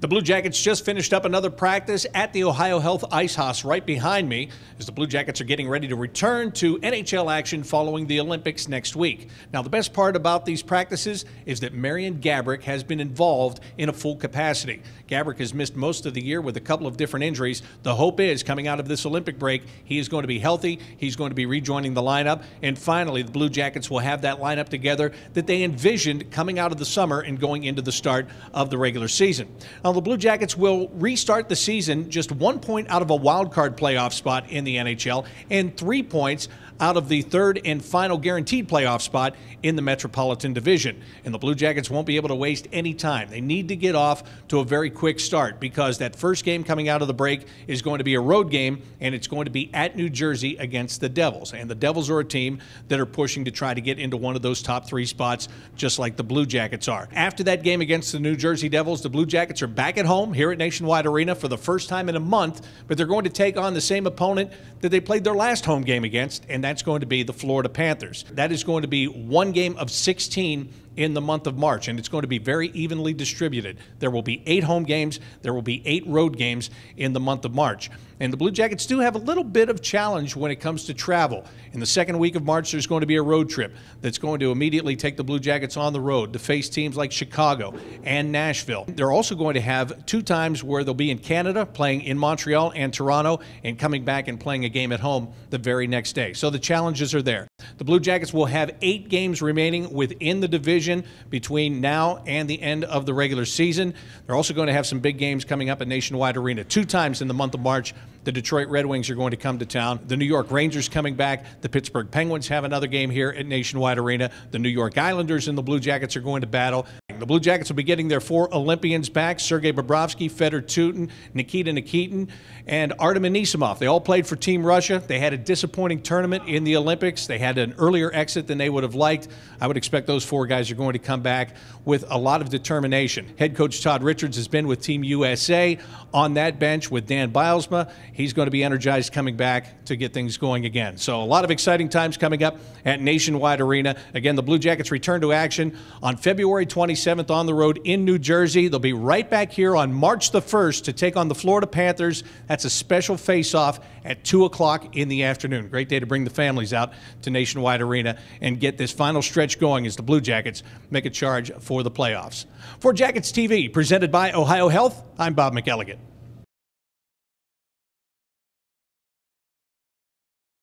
The Blue Jackets just finished up another practice at the Ohio Health Ice House right behind me as the Blue Jackets are getting ready to return to NHL action following the Olympics next week. Now, the best part about these practices is that Marian Gaborik has been involved in a full capacity. Gaborik has missed most of the year with a couple of different injuries. The hope is, coming out of this Olympic break, he is going to be healthy, he's going to be rejoining the lineup, and finally the Blue Jackets will have that lineup together that they envisioned coming out of the summer and going into the start of the regular season. Now, the Blue Jackets will restart the season just 1 point out of a wild card playoff spot in the NHL and 3 points out of the third and final guaranteed playoff spot in the Metropolitan Division. And the Blue Jackets won't be able to waste any time. They need to get off to a very quick start because that first game coming out of the break is going to be a road game, and it's going to be at New Jersey against the Devils. And the Devils are a team that are pushing to try to get into one of those top 3 spots, just like the Blue Jackets are. After that game against the New Jersey Devils, the Blue Jackets are back at home here at Nationwide Arena for the first time in a month, but they're going to take on the same opponent that they played their last home game against, and that's going to be the Florida Panthers. That is going to be one game of 16 in the month of March, and it's going to be very evenly distributed. There will be 8 home games, there will be 8 road games in the month of March. And the Blue Jackets do have a little bit of challenge when it comes to travel. In the second week of March, there's going to be a road trip that's going to immediately take the Blue Jackets on the road to face teams like Chicago and Nashville. They're also going to have 2 times where they'll be in Canada, playing in Montreal and Toronto, and coming back and playing a game at home the very next day. So the challenges are there. The Blue Jackets will have 8 games remaining within the division between now and the end of the regular season. They're also going to have some big games coming up at Nationwide Arena 2 times in the month of March. The Detroit Red Wings are going to come to town. The New York Rangers coming back. The Pittsburgh Penguins have another game here at Nationwide Arena. The New York Islanders and the Blue Jackets are going to battle. The Blue Jackets will be getting their 4 Olympians back: Sergei Bobrovsky, Fedor Tutin, Nikita Nikitin, and Artem Anisimov. They all played for Team Russia. They had a disappointing tournament in the Olympics. They had an earlier exit than they would have liked. I would expect those 4 guys are going to come back with a lot of determination. Head coach Todd Richards has been with Team USA on that bench with Dan Bilesma. He's going to be energized coming back to get things going again. So a lot of exciting times coming up at Nationwide Arena. Again, the Blue Jackets return to action on February 27th on the road in New Jersey. They'll be right back here on March the 1st to take on the Florida Panthers. That's a special face-off at 2 o'clock in the afternoon. Great day to bring the families out to Nationwide Arena and get this final stretch going as the Blue Jackets make a charge for the playoffs. For Jackets TV, presented by Ohio Health, I'm Bob McElligott.